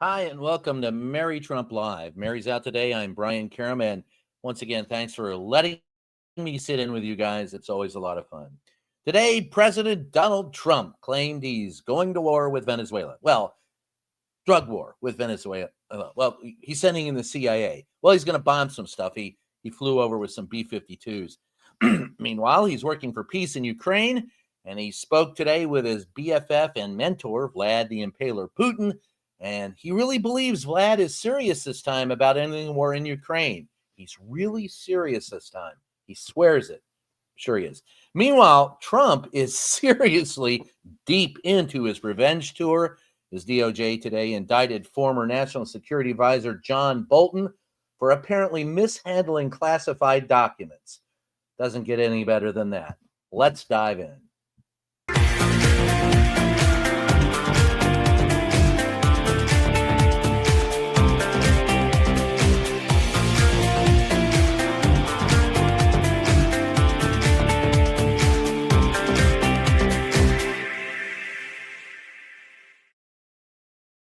Hi, and welcome to Mary Trump Live. Mary's out today. I'm Brian Karem, and once again, thanks for letting me sit in with you guys. It's always a lot of fun. Today, President Donald Trump claimed he's going to war with Venezuela. Well, drug war with Venezuela. Well, he's sending in the CIA. Well, he's going to bomb some stuff. He flew over with some B-52s. Meanwhile, he's working for peace in Ukraine, and he spoke today with his BFF and mentor, Vlad the Impaler Putin, and he really believes Vlad is serious this time about ending the war in Ukraine. He's really serious this time. He swears it. Sure he is. Meanwhile, Trump is seriously deep into his revenge tour. His DOJ today indicted former National Security Advisor John Bolton for apparently mishandling classified documents. Doesn't get any better than that. Let's dive in.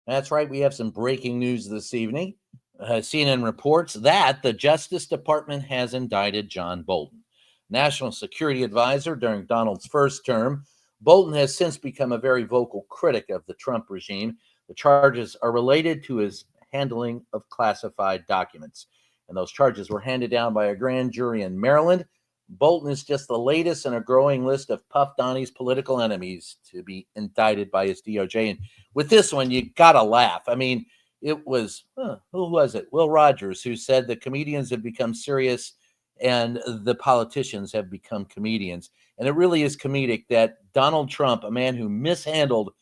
That's right. We have some breaking news this evening. CNN reports that the Justice Department has indicted John Bolton, National Security Advisor during Donald's first term. Bolton has since become a very vocal critic of the Trump regime. The charges are related to his handling of classified documents, and those charges were handed down by a grand jury in Maryland. Bolton is just the latest in a growing list of Puff Donnie's political enemies to be indicted by his DOJ. And with this one, you gotta laugh. I mean, it was, who was it? Will Rogers, who said the comedians have become serious and the politicians have become comedians. And it really is comedic that Donald Trump, a man who mishandled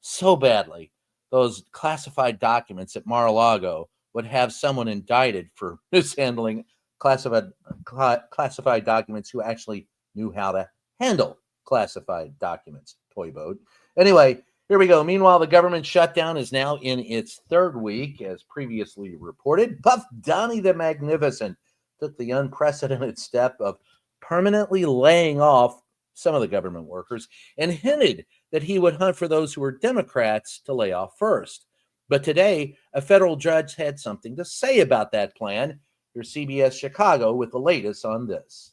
so badly those classified documents at Mar-a-Lago, would have someone indicted for mishandling classified documents who actually knew how to handle classified documents. Toy boat. Anyway, here we go. Meanwhile, the government shutdown is now in its third week, as previously reported. Puff Donnie the Magnificent took the unprecedented step of permanently laying off some of the government workers and hinted that he would hunt for those who were Democrats to lay off first. But today, a federal judge had something to say about that plan. Here's CBS Chicago with the latest on this.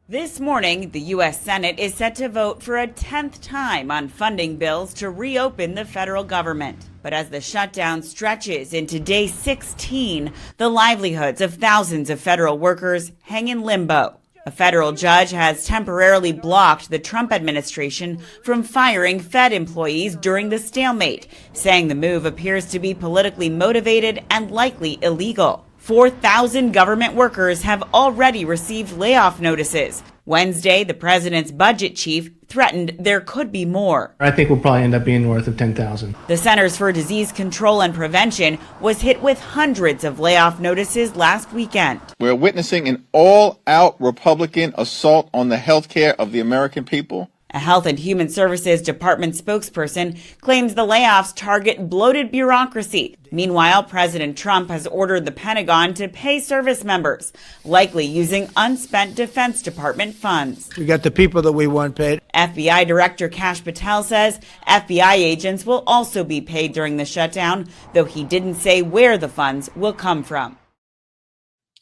This morning, the U.S. Senate is set to vote for a 10th time on funding bills to reopen the federal government. But as the shutdown stretches into day 16, the livelihoods of thousands of federal workers hang in limbo. A federal judge has temporarily blocked the Trump administration from firing Fed employees during the stalemate, saying the move appears to be politically motivated and likely illegal. 4,000 government workers have already received layoff notices. Wednesday, the president's budget chief threatened there could be more. I think we'll probably end up being north of 10,000. The Centers for Disease Control and Prevention was hit with hundreds of layoff notices last weekend. We're witnessing an all-out Republican assault on the health care of the American people. A Health and Human Services Department spokesperson claims the layoffs target bloated bureaucracy. Meanwhile, President Trump has ordered the Pentagon to pay service members, likely using unspent Defense Department funds. We got the people that we want paid. FBI Director Kash Patel says FBI agents will also be paid during the shutdown, though he didn't say where the funds will come from.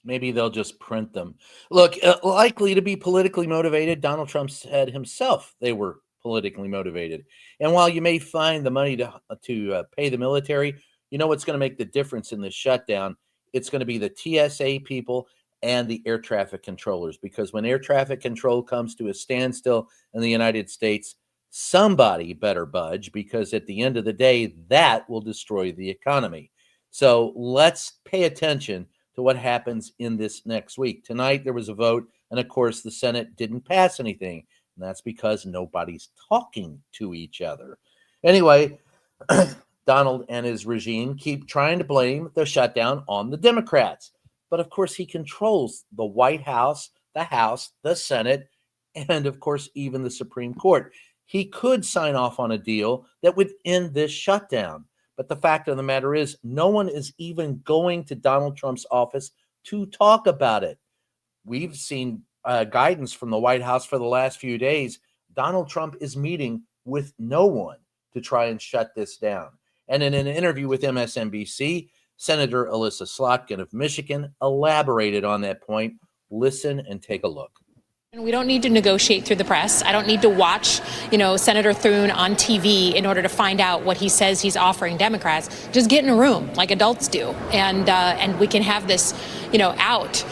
Maybe they'll just print them. Look, likely to be politically motivated. Donald Trump said himself they were politically motivated. And while you may find the money to pay the military, you know what's going to make the difference in this shutdown? It's going to be the TSA people and the air traffic controllers. Because when air traffic control comes to a standstill in the United States, somebody better budge, because at the end of the day, that will destroy the economy. So let's pay attention to what happens in this next week. Tonight, there was a vote, and of course, the Senate didn't pass anything, and that's because nobody's talking to each other. Anyway, Donald and his regime keep trying to blame the shutdown on the Democrats, but of course, he controls the White House, the Senate, and of course, even the Supreme Court. He could sign off on a deal that would end this shutdown. But the fact of the matter is, no one is even going to Donald Trump's office to talk about it. We've seen guidance from the White House for the last few days. Donald Trump is meeting with no one to try and shut this down. And in an interview with MSNBC, Senator Alyssa Slotkin of Michigan elaborated on that point. Listen and take a look. We don't need to negotiate through the press. I don't need to watch, Senator Thune on TV in order to find out what he says he's offering Democrats. Just get in a room like adults do, and we can have this, out.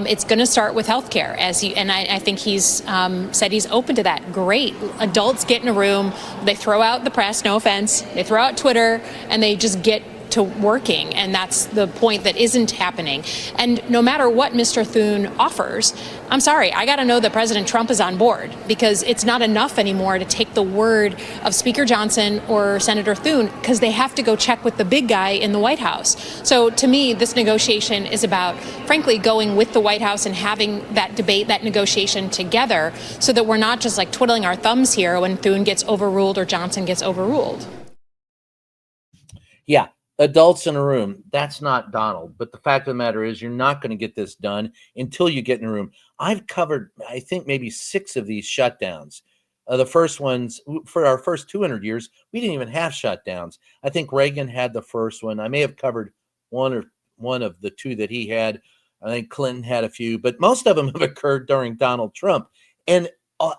It's going to start with health care, I think he's said he's open to that. Great. Adults get in a room. They throw out the press. No offense. They throw out Twitter, and they just get to working, and that's the point that isn't happening. And no matter what Mr. Thune offers, I'm sorry, I got to know that President Trump is on board, because it's not enough anymore to take the word of Speaker Johnson or Senator Thune, because they have to go check with the big guy in the White House. So to me, this negotiation is about, frankly, going with the White House and having that debate, that negotiation together, so that we're not just like twiddling our thumbs here when Thune gets overruled or Johnson gets overruled. Yeah. Adults in a room, that's not Donald. But the fact of the matter is, you're not going to get this done until you get in a room. I've covered, I think, maybe 6 of these shutdowns. The first ones, for our first 200 years, we didn't even have shutdowns. I think Reagan had the first one. I may have covered one of the 2 that he had. I think Clinton had a few, but most of them have occurred during Donald Trump. And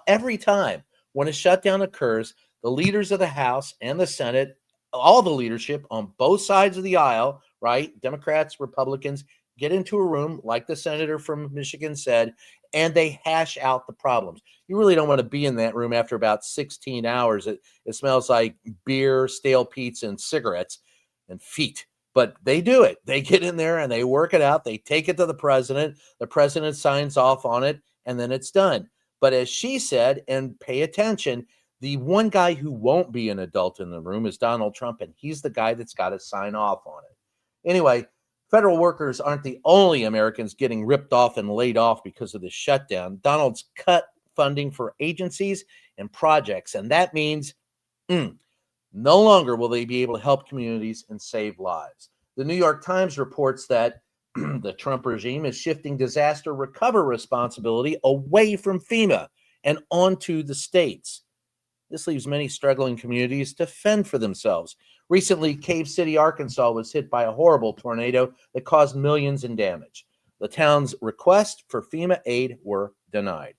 every time when a shutdown occurs, the leaders of the House and the Senate, all the leadership on both sides of the aisle, right? Democrats, Republicans, get into a room, like the senator from Michigan said, and they hash out the problems. You really don't want to be in that room after about 16 hours. It smells like beer, stale pizza, and cigarettes and feet. But they do it. They get in there and they work it out. They take it to the president. The president signs off on it, and then it's done. But as she said, and pay attention, the one guy who won't be an adult in the room is Donald Trump, and he's the guy that's got to sign off on it. Anyway, federal workers aren't the only Americans getting ripped off and laid off because of the shutdown. Donald's cut funding for agencies and projects, and that means no longer will they be able to help communities and save lives. The New York Times reports that the Trump regime is shifting disaster recovery responsibility away from FEMA and onto the states. This leaves many struggling communities to fend for themselves. Recently, Cave City, Arkansas was hit by a horrible tornado that caused millions in damage. The town's requests for FEMA aid were denied.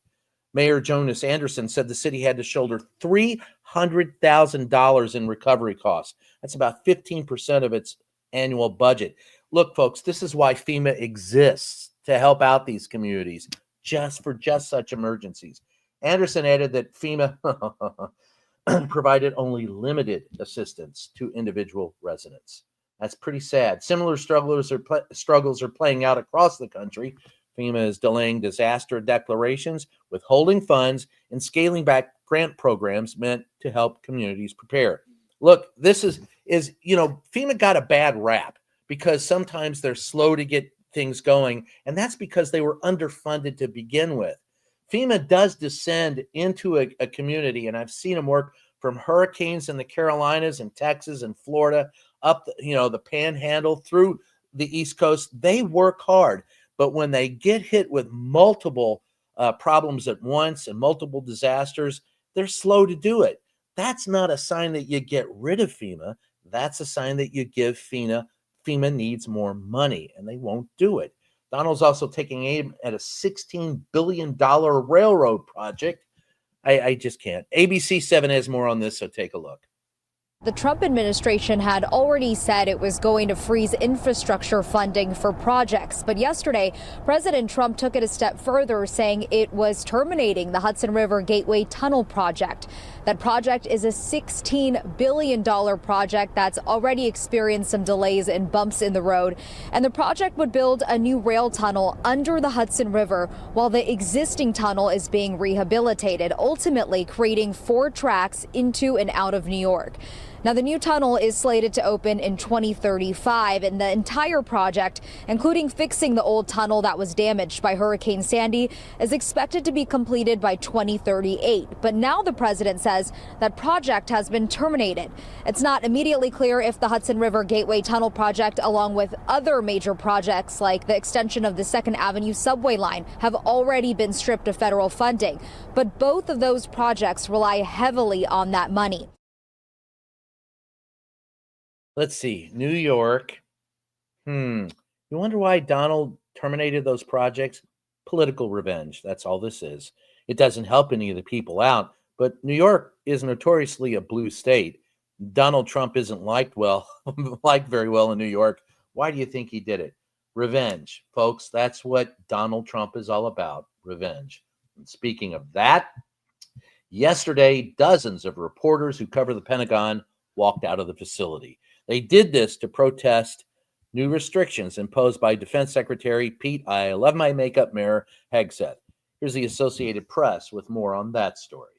Mayor Jonas Anderson said the city had to shoulder $300,000 in recovery costs. That's about 15% of its annual budget. Look, folks, this is why FEMA exists, to help out these communities, just such emergencies. Anderson added that FEMA provided only limited assistance to individual residents. That's pretty sad. Similar struggles are playing out across the country. FEMA is delaying disaster declarations, withholding funds, and scaling back grant programs meant to help communities prepare. Look, this is FEMA got a bad rap because sometimes they're slow to get things going, and that's because they were underfunded to begin with. FEMA does descend into a community, and I've seen them work from hurricanes in the Carolinas and Texas and Florida up, the Panhandle through the East Coast. They work hard, but when they get hit with multiple problems at once and multiple disasters, they're slow to do it. That's not a sign that you get rid of FEMA. That's a sign that you give FEMA needs more money, and they won't do it. Donald's also taking aim at a $16 billion railroad project. I just can't. ABC 7 has more on this, so take a look. The Trump administration had already said it was going to freeze infrastructure funding for projects. But yesterday, President Trump took it a step further, saying it was terminating the Hudson River Gateway Tunnel project. That project is a $16 billion project that's already experienced some delays and bumps in the road. And the project would build a new rail tunnel under the Hudson River while the existing tunnel is being rehabilitated, ultimately creating 4 tracks into and out of New York. Now, the new tunnel is slated to open in 2035, and the entire project, including fixing the old tunnel that was damaged by Hurricane Sandy, is expected to be completed by 2038. But now the president says that project has been terminated. It's not immediately clear if the Hudson River Gateway Tunnel project, along with other major projects like the extension of the 2nd Avenue subway line, have already been stripped of federal funding. But both of those projects rely heavily on that money. Let's see. New York. You wonder why Donald terminated those projects? Political revenge. That's all this is. It doesn't help any of the people out, but New York is notoriously a blue state. Donald Trump isn't liked very well in New York. Why do you think he did it? Revenge. Folks, that's what Donald Trump is all about. Revenge. And speaking of that, yesterday, dozens of reporters who cover the Pentagon walked out of the facility. They did this to protest new restrictions imposed by Defense Secretary Pete, I love my makeup mirror, Hegseth. Here's the Associated Press with more on that story.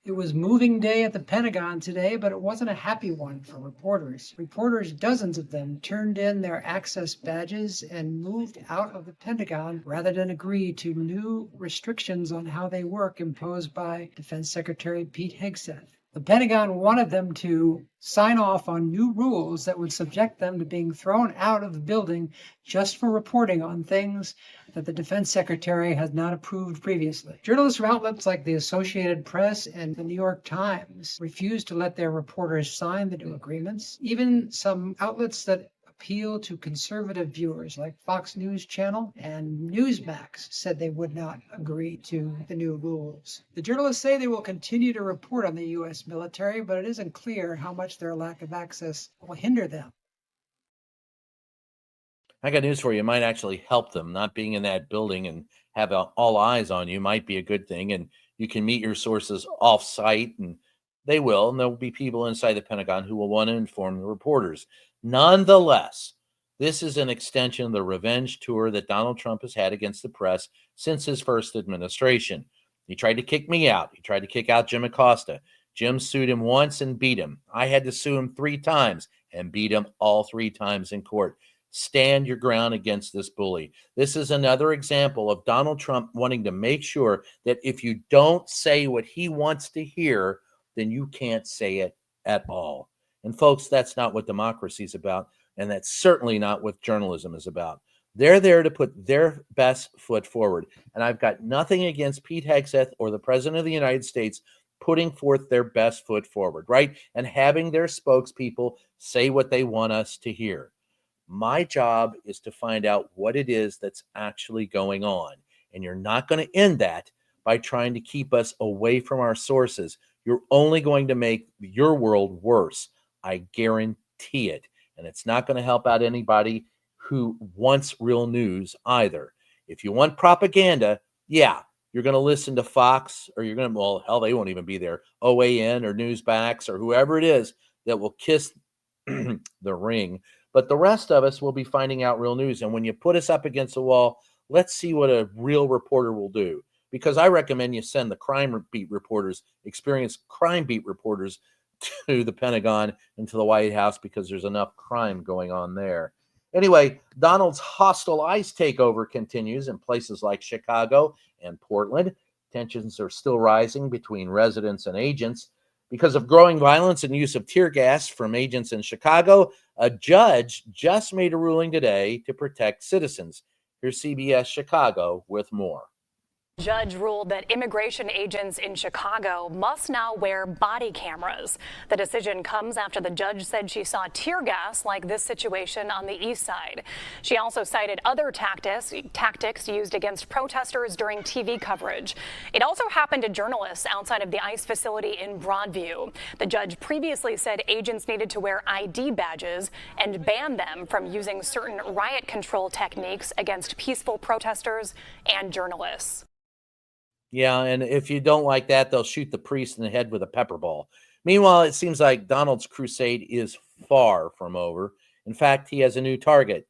It was moving day at the Pentagon today, but it wasn't a happy one for reporters. Reporters, dozens of them, turned in their access badges and moved out of the Pentagon rather than agree to new restrictions on how they work imposed by Defense Secretary Pete Hegseth. The Pentagon wanted them to sign off on new rules that would subject them to being thrown out of the building just for reporting on things that the Defense Secretary has not approved previously. Journalists from outlets like the Associated Press and the New York Times refused to let their reporters sign the new agreements. Even some outlets that appeal to conservative viewers like Fox News Channel and Newsmax said they would not agree to the new rules. The journalists say they will continue to report on the U.S. military, but it isn't clear how much their lack of access will hinder them. I got news for you. It might actually help them. Not being in that building and have all eyes on you might be a good thing. And you can meet your sources off-site, and they will. And there will be people inside the Pentagon who will want to inform the reporters. Nonetheless, this is an extension of the revenge tour that Donald Trump has had against the press since his first administration. He tried to kick me out. He tried to kick out Jim Acosta. Jim sued him once and beat him. I had to sue him 3 times and beat him all 3 times in court. Stand your ground against this bully. This is another example of Donald Trump wanting to make sure that if you don't say what he wants to hear, then you can't say it at all. And folks, that's not what democracy is about, and that's certainly not what journalism is about. They're there to put their best foot forward, and I've got nothing against Pete Hegseth or the President of the United States putting forth their best foot forward, right? And having their spokespeople say what they want us to hear. My job is to find out what it is that's actually going on, and you're not going to end that by trying to keep us away from our sources. You're only going to make your world worse. I guarantee it. And it's not going to help out anybody who wants real news either. If you want propaganda, yeah, you're going to listen to Fox, or you're going to, well, hell, they won't even be there, OAN or Newsmax or whoever it is that will kiss the ring. But the rest of us will be finding out real news. And when you put us up against the wall, let's see what a real reporter will do. Because I recommend you send the crime beat reporters, experienced crime beat reporters, to the Pentagon and to the White House, because there's enough crime going on there. Anyway, Donald's hostile ICE takeover continues in places like Chicago and Portland. Tensions are still rising between residents and agents. Because of growing violence and use of tear gas from agents in Chicago, a judge just made a ruling today to protect citizens. Here's CBS Chicago with more. Judge ruled that immigration agents in Chicago must now wear body cameras. The decision comes after the judge said she saw tear gas like this situation on the east side. She also cited other tactics used against protesters during TV coverage. It also happened to journalists outside of the ICE facility in Broadview. The judge previously said agents needed to wear ID badges and ban them from using certain riot control techniques against peaceful protesters and journalists. Yeah, and if you don't like that, they'll shoot the priest in the head with a pepper ball. Meanwhile, it seems like Donald's crusade is far from over. In fact, he has a new target.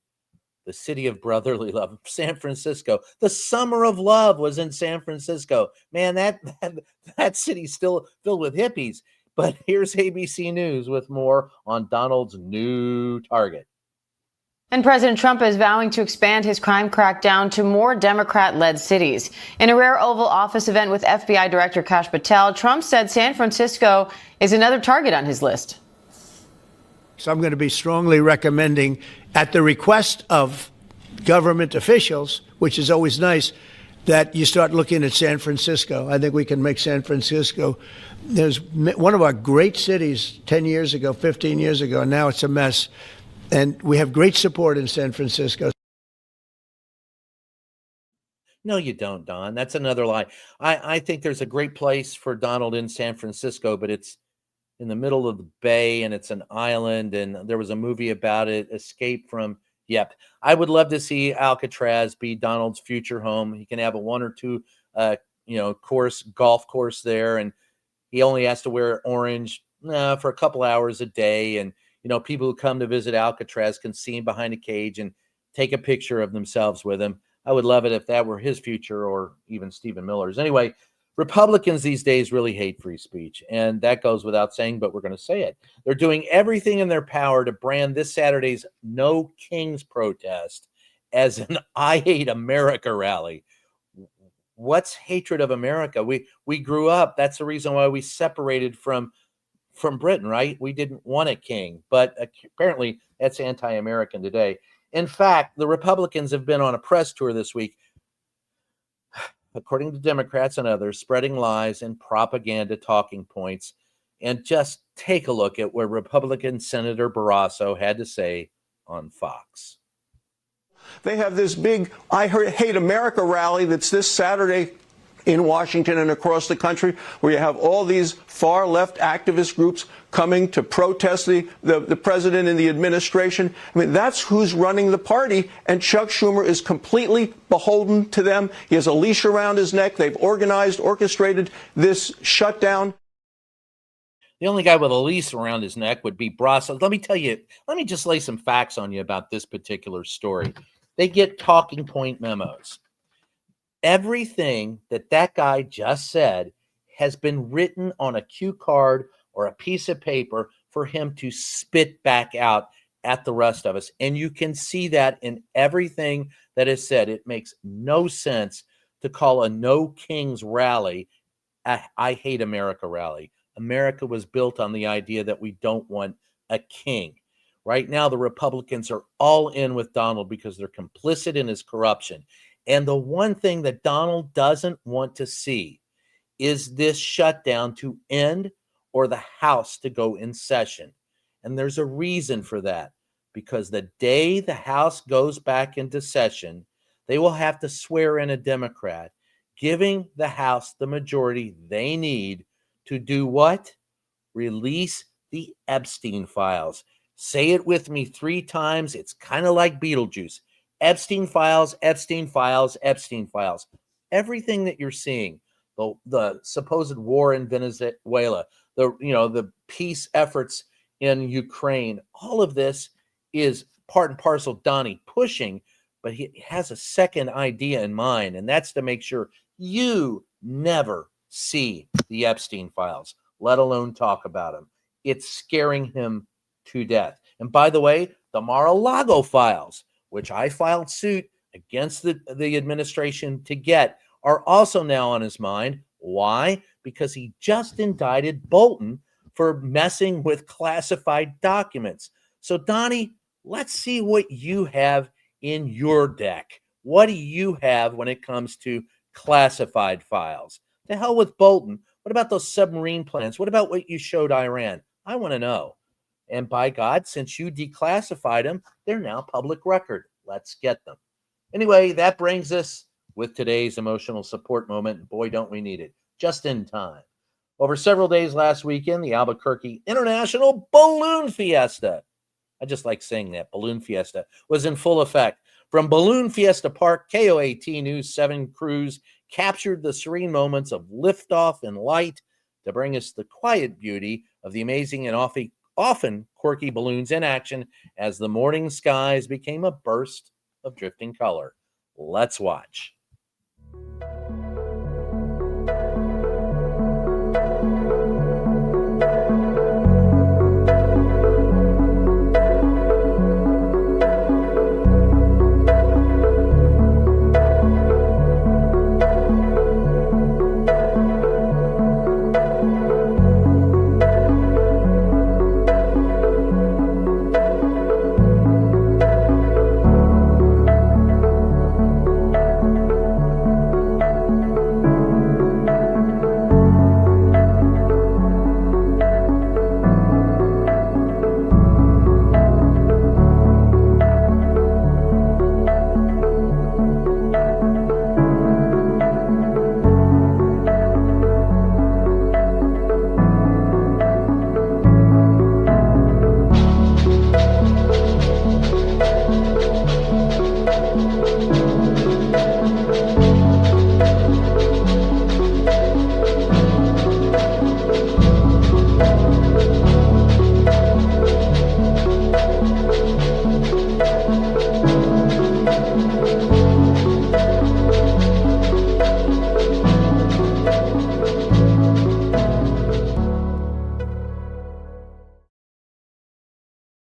The city of brotherly love, San Francisco. The summer of love was in San Francisco. Man, that city's still filled with hippies. But here's ABC News with more on Donald's new target. And President Trump is vowing to expand his crime crackdown to more Democrat-led cities. In a rare Oval Office event with FBI Director Kash Patel, Trump said San Francisco is another target on his list. So I'm going to be strongly recommending, at the request of government officials, which is always nice, that you start looking at San Francisco. I think we can make San Francisco. There's one of our great cities 10 years ago, 15 years ago, and now it's a mess. And we have great support in San Francisco. No, you don't, Don. That's another lie. I think there's a great place for Donald in San Francisco, but it's in the middle of the bay and it's an island. And there was a movie about it, Escape from. Yep. I would love to see Alcatraz be Donald's future home. He can have a 1 or 2, golf course there. And he only has to wear orange for a couple hours a day. And, people who come to visit Alcatraz can see him behind a cage and take a picture of themselves with him. I would love it if that were his future or even Stephen Miller's. Anyway, Republicans these days really hate free speech, and that goes without saying, but we're going to say it. They're doing everything in their power to brand this Saturday's No Kings protest as an I Hate America rally. What's hatred of America? We grew up. That's the reason why we separated from Britain, right? We didn't want a king, but apparently that's anti-American today. In fact, the Republicans have been on a press tour this week, according to Democrats and others, spreading lies and propaganda talking points. And just take a look at what Republican Senator Barrasso had to say on Fox. They have this big I Hate America rally that's this Saturday in Washington and across the country, where you have all these far left activist groups coming to protest the president and the administration. I mean, that's who's running the party, and Chuck Schumer is completely beholden to them. He has a leash around his neck. They've orchestrated this shutdown. The only guy with a leash around his neck would be Barrasso. Let me just lay some facts on you about this particular story. They get talking point memos. Everything that guy just said has been written on a cue card or a piece of paper for him to spit back out at the rest of us. And you can see that in everything that is said. It makes no sense to call a No Kings rally a I Hate America rally. America was built on the idea that we don't want a king. Right now, the Republicans are all in with Donald because they're complicit in his corruption. And the one thing that Donald doesn't want to see is this shutdown to end or the House to go in session. And there's a reason for that, because the day the House goes back into session, they will have to swear in a Democrat, giving the House the majority they need to do what? Release the Epstein files. Say it with me 3 times. It's kind of like Beetlejuice. Epstein files, Epstein files, Epstein files. Everything that you're seeing, the supposed war in Venezuela, the peace efforts in Ukraine, all of this is part and parcel Donnie pushing, but he has a second idea in mind, and that's to make sure you never see the Epstein files, let alone talk about them. It's scaring him to death. And by the way, the Mar-a-Lago files, which I filed suit against the administration to get, are also now on his mind. Why? Because he just indicted Bolton for messing with classified documents. So, Donnie, let's see what you have in your deck. What do you have when it comes to classified files? The hell with Bolton. What about those submarine plans? What about what you showed Iran? I want to know. And by God, since you declassified them, they're now public record. Let's get them. Anyway, that brings us with today's emotional support moment. Boy, don't we need it. Just in time. Over several days last weekend, the Albuquerque International Balloon Fiesta, I just like saying that, Balloon Fiesta, was in full effect. From Balloon Fiesta Park, KOAT News 7 crews captured the serene moments of liftoff and light to bring us the quiet beauty of the amazing and often quirky balloons in action as the morning skies became a burst of drifting color. Let's watch.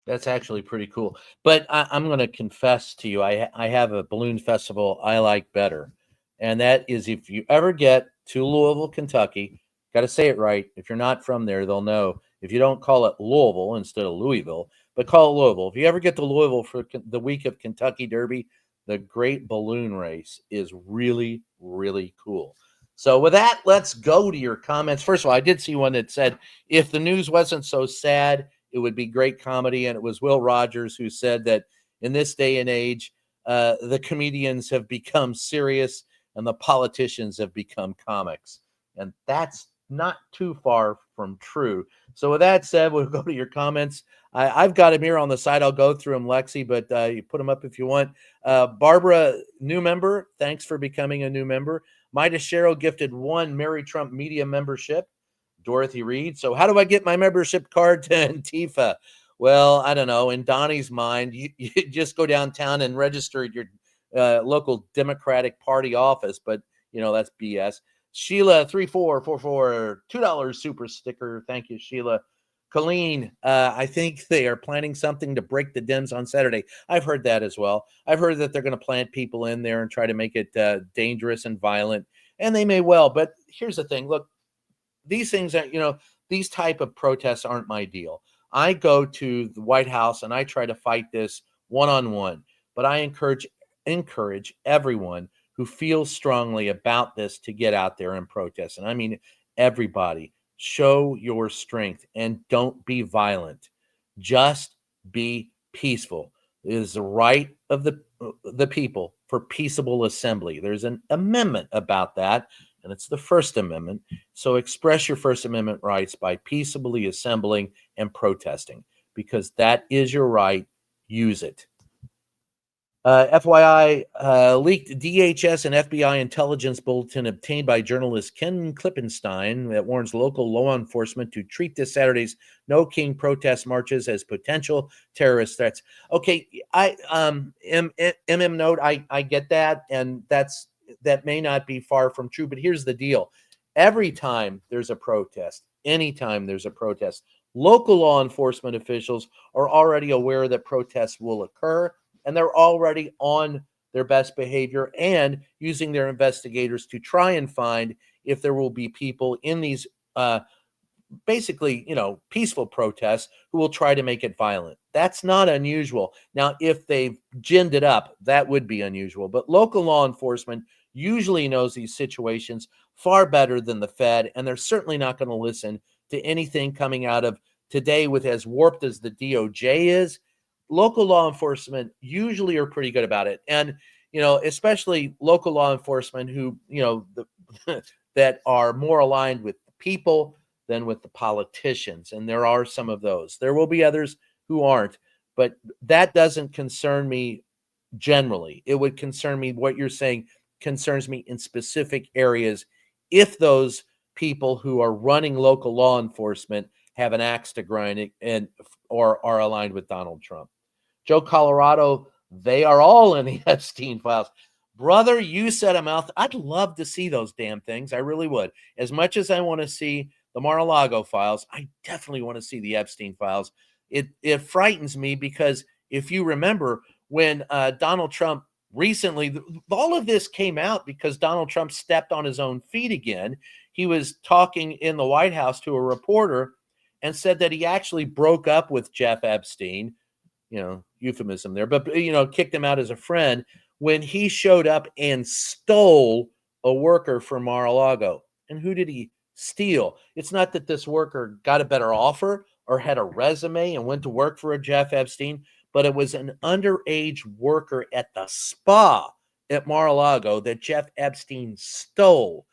That's actually pretty cool. But I'm going to confess to you, I have a balloon festival I like better. And that is if you ever get to Louisville, Kentucky, got to say it right. If you're not from there, they'll know. If you don't call it Louisville instead of Louisville, but call it Louisville. If you ever get to Louisville for the week of Kentucky Derby, the Great Balloon Race is really, really cool. So with that, let's go to your comments. First of all, I did see one that said, if the news wasn't so sad, it would be great comedy. And it was Will Rogers who said that in this day and age, the comedians have become serious and the politicians have become comics. And that's not too far from true. So with that said, we'll go to your comments. I've got them here on the side. I'll go through them, Lexi, but you put them up if you want. Barbara, new member. Thanks for becoming a new member. Mida Sherrill gifted 1 Mary Trump Media membership. Dorothy Reed. So how do I get my membership card to Antifa? Well, I don't know. In Donnie's mind, you just go downtown and register at your local Democratic Party office. But, that's BS. Sheila 3444, $2 super sticker. Thank you, Sheila. Colleen, I think they are planning something to break the Dems on Saturday. I've heard that as well. I've heard that they're going to plant people in there and try to make it dangerous and violent. And they may well. But here's the thing. Look, these things are, these type of protests aren't my deal. I go to the White House and I try to fight this one-on-one. But I encourage everyone who feels strongly about this to get out there and protest. And I mean, everybody, show your strength and don't be violent. Just be peaceful. It is the right of the people for peaceable assembly. There's an amendment about that, and it's the First Amendment. So express your First Amendment rights by peaceably assembling and protesting, because that is your right. Use it. FYI, leaked DHS and FBI intelligence bulletin obtained by journalist Ken Klippenstein that warns local law enforcement to treat this Saturday's No King protest marches as potential terrorist threats. Okay, note, I get that, and that may not be far from true, but here's the deal. Every time there's a protest, anytime there's a protest, local law enforcement officials are already aware that protests will occur, and they're already on their best behavior and using their investigators to try and find if there will be people in these basically, peaceful protests who will try to make it violent. That's not unusual. Now, if they've ginned it up, that would be unusual. But local law enforcement usually knows these situations far better than the Fed, and they're certainly not going to listen to anything coming out of today with as warped as the DOJ is. Local law enforcement usually are pretty good about it. And, especially local law enforcement who, that are more aligned with the people than with the politicians. And there are some of those. There will be others who aren't, but that doesn't concern me generally. It would concern me, what you're saying concerns me in specific areas if those people who are running local law enforcement have an axe to grind or are aligned with Donald Trump. Joe Colorado, they are all in the Epstein files. Brother, you said a mouth. I'd love to see those damn things. I really would. As much as I want to see the Mar-a-Lago files, I definitely want to see the Epstein files. It frightens me because if you remember when Donald Trump recently, all of this came out because Donald Trump stepped on his own feet again. He was talking in the White House to a reporter and said that he actually broke up with Jeff Epstein, euphemism there, but, kicked him out as a friend when he showed up and stole a worker from Mar-a-Lago. And who did he steal? It's not that this worker got a better offer or had a resume and went to work for a Jeff Epstein, but it was an underage worker at the spa at Mar-a-Lago that Jeff Epstein stole.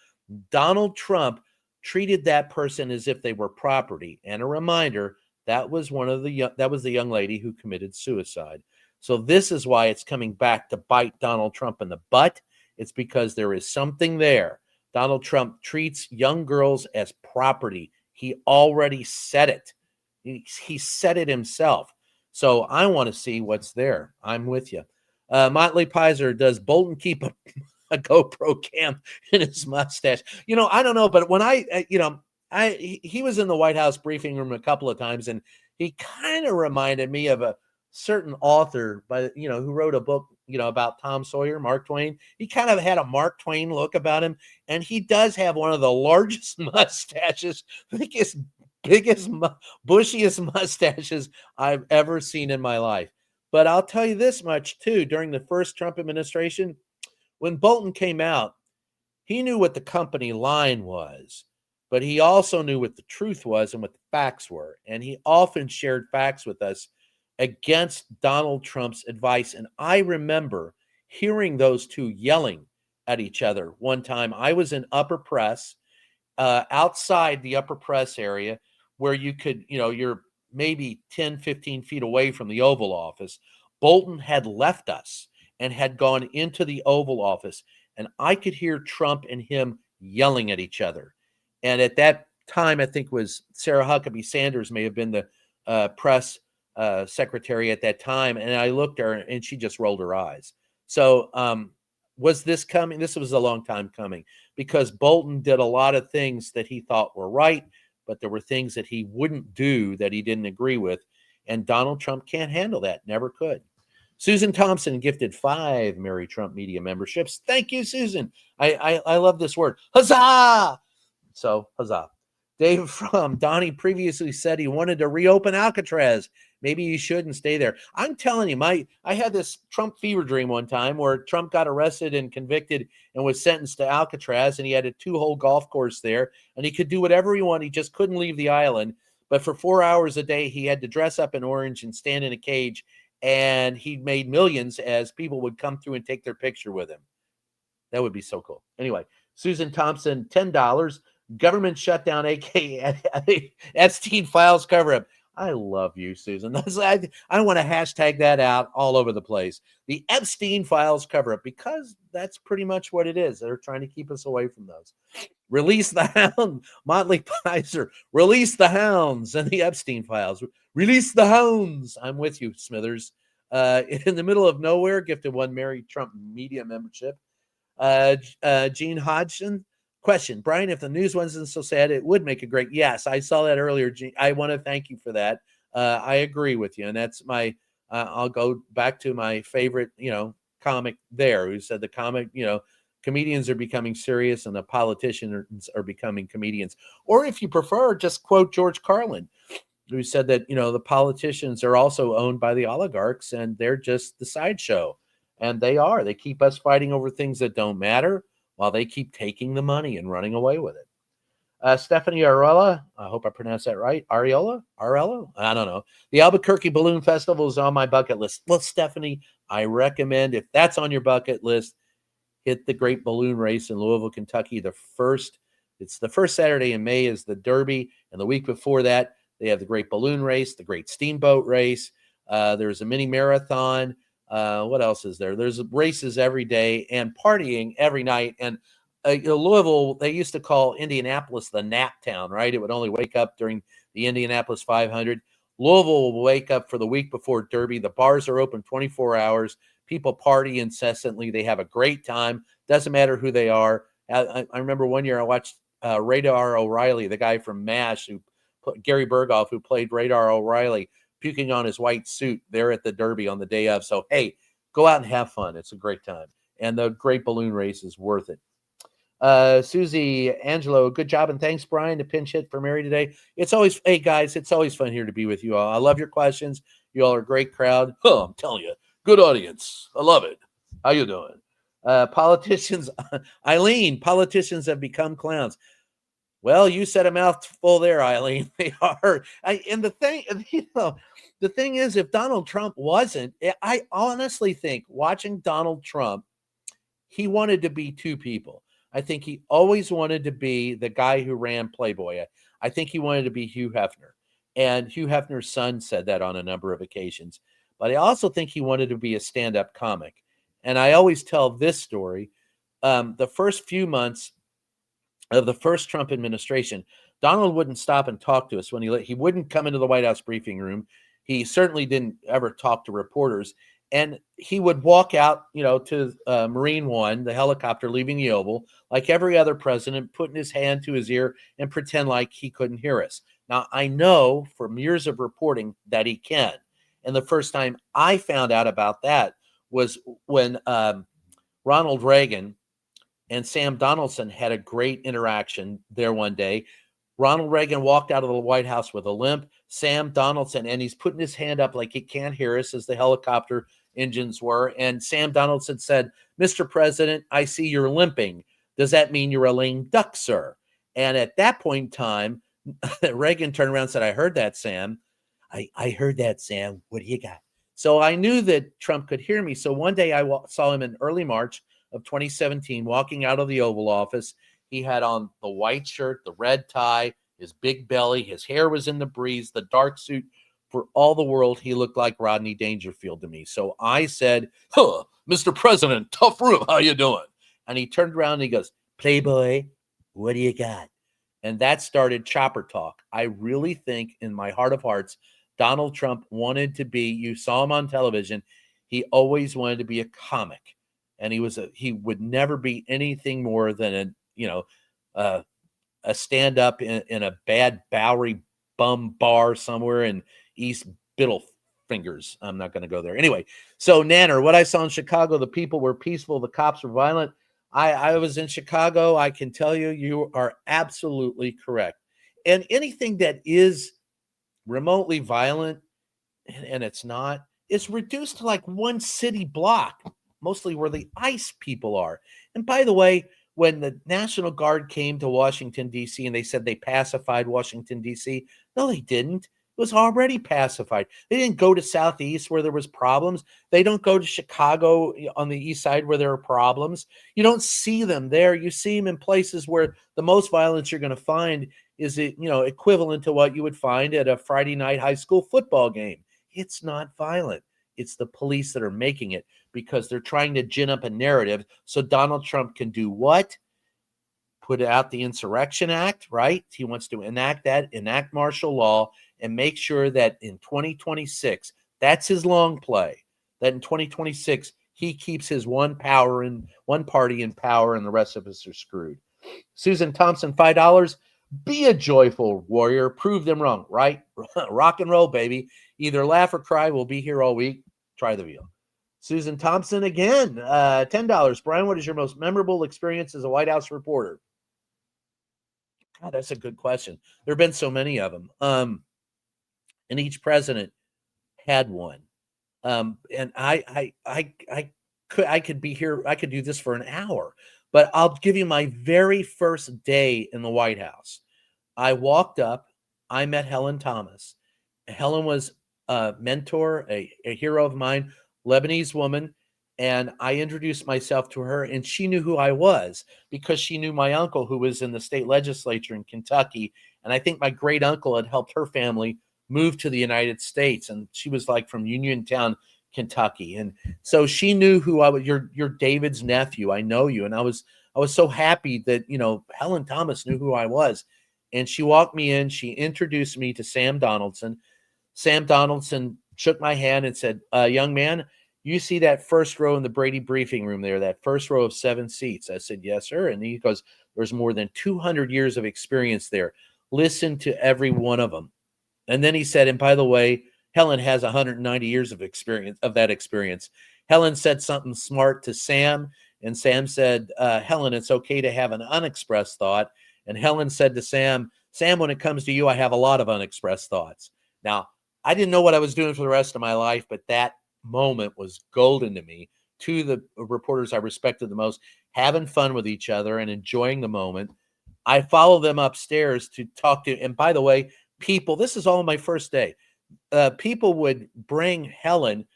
Donald Trump treated that person as if they were property. And a reminder, that was the young lady who committed suicide. So this is why it's coming back to bite Donald Trump in the butt. It's because there is something there. Donald Trump treats young girls as property. He already said it. He said it himself. So I want to see what's there. I'm with you. Motley Pizer, does Bolton keep a GoPro cam in his mustache? I don't know, but when he was in the White House briefing room a couple of times, and he kind of reminded me of a certain author who wrote a book, about Tom Sawyer, Mark Twain. He kind of had a Mark Twain look about him, and he does have one of the largest mustaches, biggest, bushiest mustaches I've ever seen in my life. But I'll tell you this much too, during the first Trump administration, when Bolton came out, he knew what the company line was, but he also knew what the truth was and what the facts were. And he often shared facts with us against Donald Trump's advice. And I remember hearing those two yelling at each other one time. I was in upper press, outside the upper press area where you could, you're maybe 10, 15 feet away from the Oval Office. Bolton had left us and had gone into the Oval Office. And I could hear Trump and him yelling at each other. And at that time, I think was Sarah Huckabee Sanders may have been the press secretary at that time. And I looked at her and she just rolled her eyes. So was this coming? This was a long time coming, because Bolton did a lot of things that he thought were right, but there were things that he wouldn't do that he didn't agree with. And Donald Trump can't handle that. Never could. Susan Thompson gifted 5 Mary Trump Media memberships. Thank you, Susan. I love this word. Huzzah! So, huzzah. Dave from Donnie previously said he wanted to reopen Alcatraz. Maybe you shouldn't stay there. I'm telling you, I had this Trump fever dream one time where Trump got arrested and convicted and was sentenced to Alcatraz, and he had a 2-hole golf course there, and he could do whatever he wanted. He just couldn't leave the island. But for 4 hours a day, he had to dress up in orange and stand in a cage, and he made millions as people would come through and take their picture with him. That would be so cool. Anyway, Susan Thompson, $10. Government shutdown, aka Epstein files cover-up. I love you, Susan. I want to hashtag that out all over the place. The Epstein files cover-up, because that's pretty much what it is. They're trying to keep us away from those. Release the hound. Motley Pizer. Release the hounds and the Epstein files. Release the hounds. I'm with you, Smithers. In the middle of nowhere, gifted 1 Mary Trump Media membership. Gene Hodgson. Question, Brian, if the news wasn't so sad, it would make a great. Yes, I saw that earlier. Gene. I want to thank you for that. I agree with you. And that's my, I'll go back to my favorite, comic there, who said the comic, comedians are becoming serious and the politicians are becoming comedians. Or if you prefer, just quote George Carlin, who said that, the politicians are also owned by the oligarchs and they're just the sideshow. And they keep us fighting over things that don't matter, while they keep taking the money and running away with it. Stephanie Arella, I hope I pronounced that right. Arella? I don't know. The Albuquerque Balloon Festival is on my bucket list. Well, Stephanie, I recommend, if that's on your bucket list, hit the Great Balloon Race in Louisville, Kentucky. It's the first Saturday in May is the Derby, and the week before that, they have the Great Balloon Race, the Great Steamboat Race. There's a mini marathon. What else is there? There's races every day and partying every night. And Louisville, they used to call Indianapolis the nap town, right? It would only wake up during the Indianapolis 500. Louisville will wake up for the week before Derby. The bars are open 24 hours. People party incessantly. They have a great time. Doesn't matter who they are. I remember one year I watched Radar O'Reilly, the guy from MASH, Gary Berghoff, who played Radar O'Reilly, puking on his white suit there at the Derby on the day of. So, hey, go out and have fun. It's a great time. And the Great Balloon Race is worth it. Susie Angelo, good job. And thanks, Brian, to pinch hit for Mary today. Hey, guys, it's always fun here to be with you all. I love your questions. You all are a great crowd. Oh, I'm telling you, good audience. I love it. How you doing? Politicians, Eileen, politicians have become clowns. Well, you said a mouthful there, Eileen. They are. And the thing is, if Donald Trump wasn't, I honestly think watching Donald Trump, he wanted to be two people. I think he always wanted to be the guy who ran Playboy. I think he wanted to be Hugh Hefner. And Hugh Hefner's son said that on a number of occasions. But I also think he wanted to be a stand-up comic. And I always tell this story. The first few months of the first Trump administration, Donald wouldn't stop and talk to us when he wouldn't come into the White House briefing room. He certainly didn't ever talk to reporters. And he would walk out, to Marine One, the helicopter leaving the Oval, like every other president, putting his hand to his ear and pretend like he couldn't hear us. Now, I know from years of reporting that he can. And the first time I found out about that was when Ronald Reagan and Sam Donaldson had a great interaction there one day. Ronald Reagan walked out of the White House with a limp. Sam Donaldson, and he's putting his hand up like he can't hear us as the helicopter engines were. And Sam Donaldson said, "Mr. President, I see you're limping. Does that mean you're a lame duck, sir?" And at that point in time, Reagan turned around and said, "I heard that, Sam. I heard that, Sam. What do you got?" So I knew that Trump could hear me. So one day I saw him in early March of 2017 walking out of the Oval Office. He had on the white shirt, the red tie, his big belly, his hair was in the breeze, the dark suit. For all the world, he looked like Rodney Dangerfield to me. So I said, "Huh, Mr. President, tough room, how you doing?" And he turned around and he goes, "Playboy, what do you got?" And that started chopper talk. I really think in my heart of hearts, Donald Trump wanted to be, you saw him on television, he always wanted to be a comic. And he would never be anything more than a stand-up in a bad Bowery bum bar somewhere in East Biddlefingers. I'm not going to go there. Anyway, so Nanner, what I saw in Chicago, the people were peaceful, the cops were violent. I was in Chicago. I can tell you, you are absolutely correct. And anything that is remotely violent, and it's not, it's reduced to like one city block, mostly where the ICE people are. And by the way, when the National Guard came to Washington, D.C., and they said they pacified Washington, D.C., no, they didn't. It was already pacified. They didn't go to Southeast where there was problems. They don't go to Chicago on the east side where there are problems. You don't see them there. You see them in places where the most violence you're going to find is equivalent to what you would find at a Friday night high school football game. It's not violent. It's the police that are making it because they're trying to gin up a narrative so Donald Trump can do what? Put out the Insurrection Act, right? He wants to enact martial law, and make sure that in 2026, that's his long play, that in 2026, he keeps his one party in power and the rest of us are screwed. Susan Thompson, $5. Be a joyful warrior. Prove them wrong, right? Rock and roll, baby. Either laugh or cry. We'll be here all week. Try the veal. Susan Thompson again, $10. Brian, what is your most memorable experience as a White House reporter? God, that's a good question. There have been so many of them. And each president had one. And I could be here. I could do this for an hour, but I'll give you my very first day in the White House. I walked up. I met Helen Thomas. Helen was a mentor, a hero of mine, Lebanese woman. And I introduced myself to her, and she knew who I was because she knew my uncle, who was in the state legislature in Kentucky. And I think my great uncle had helped her family move to the United States. And she was like from Uniontown, Kentucky. And so she knew who I was. You're David's nephew. I know you. And I was so happy that, Helen Thomas knew who I was. And she walked me in. She introduced me to Sam Donaldson. Sam Donaldson shook my hand and said, "Young man, you see that first row in the Brady briefing room there, that first row of 7 seats?" I said, "Yes, sir." And he goes, "There's more than 200 years of experience there. Listen to every one of them." And then he said, "And by the way, Helen has 190 years of experience. Helen said something smart to Sam, and Sam said, "Helen, it's okay to have an unexpressed thought." And Helen said to Sam, "Sam, when it comes to you, I have a lot of unexpressed thoughts." Now, I didn't know what I was doing for the rest of my life, but that moment was golden to me. Two of the reporters I respected the most, having fun with each other and enjoying the moment. I followed them upstairs to talk to, and by the way, people, this is all my first day. People would bring Helen,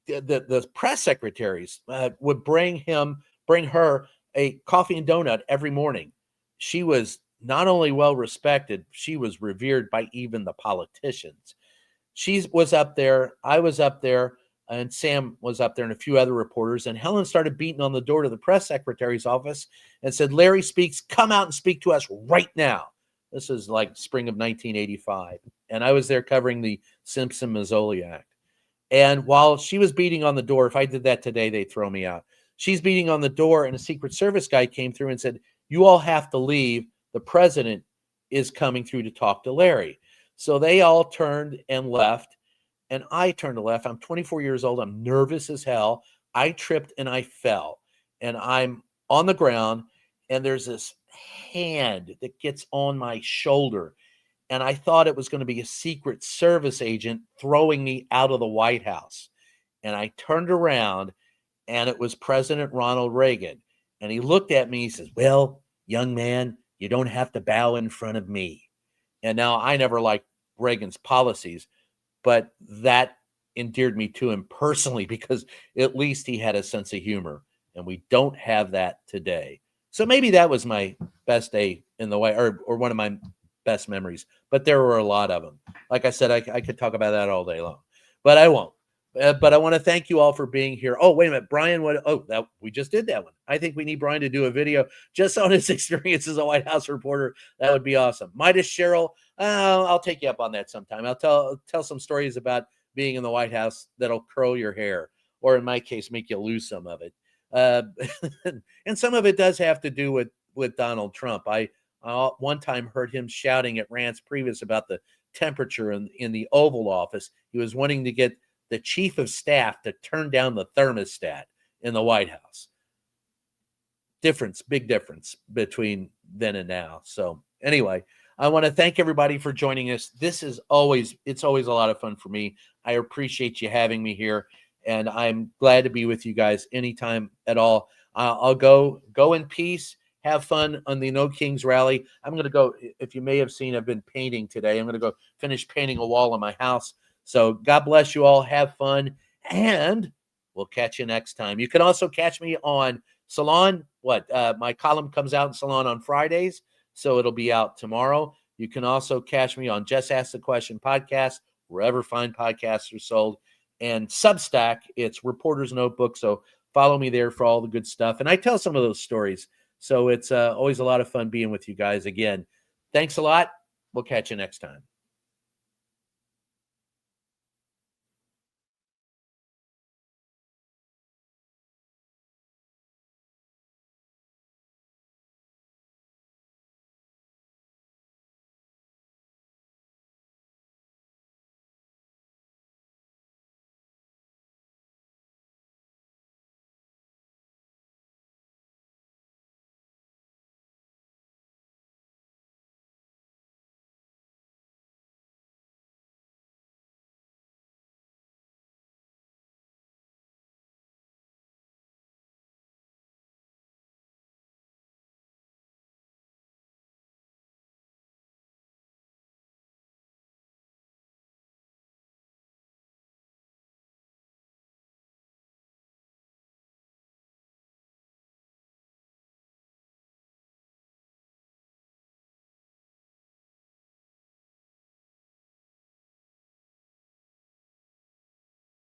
the press secretaries would bring her a coffee and donut every morning. She was not only well respected, she was revered by even the politicians. She was up there, I was up there, and Sam was up there and a few other reporters. And Helen started beating on the door to the press secretary's office and said, "Larry Speaks, come out and speak to us right now." This is like spring of 1985. And I was there covering the Simpson-Mazzoli Act. And while she was beating on the door, if I did that today, they'd throw me out. She's beating on the door, and a Secret Service guy came through and said, "You all have to leave. The president is coming through to talk to Larry." So they all turned and left, and I turned to left. I'm 24 years old. I'm nervous as hell. I tripped and I fell, and I'm on the ground, and there's this hand that gets on my shoulder, and I thought it was going to be a Secret Service agent throwing me out of the White House. And I turned around, and it was President Ronald Reagan. And he looked at me. He says, "Well, young man, you don't have to bow in front of me." And now I never liked Reagan's policies, but that endeared me to him personally because at least he had a sense of humor, and we don't have that today. So maybe that was my best day in the White, or one of my best memories, but there were a lot of them. Like I said, I could talk about that all day long, but I won't. But I want to thank you all for being here. Oh, wait a minute, Brian. That we just did that one. I think we need Brian to do a video just on his experience as a White House reporter. That would be awesome. Midas Cheryl, I'll take you up on that sometime. I'll tell some stories about being in the White House that'll curl your hair, or in my case, make you lose some of it. And some of it does have to do with Donald Trump. I one time heard him shouting at Rance Previous about the temperature in the Oval Office. He was wanting to get the chief of staff to turn down the thermostat in the White House. Big difference between then and now. So anyway, I want to thank everybody for joining us. It's always a lot of fun for me. I appreciate you having me here, and I'm glad to be with you guys anytime at all. I'll go in peace. Have fun on the No Kings rally. I'm going to go, if you may have seen, I've been painting today. I'm going to go finish painting a wall in my house. So God bless you all. Have fun, and we'll catch you next time. You can also catch me on Salon. My column comes out in Salon on Fridays, so it'll be out tomorrow. You can also catch me on Just Ask the Question podcast, wherever fine podcasts are sold, and Substack. It's Reporter's Notebook, so follow me there for all the good stuff. And I tell some of those stories, so it's always a lot of fun being with you guys. Again, thanks a lot. We'll catch you next time.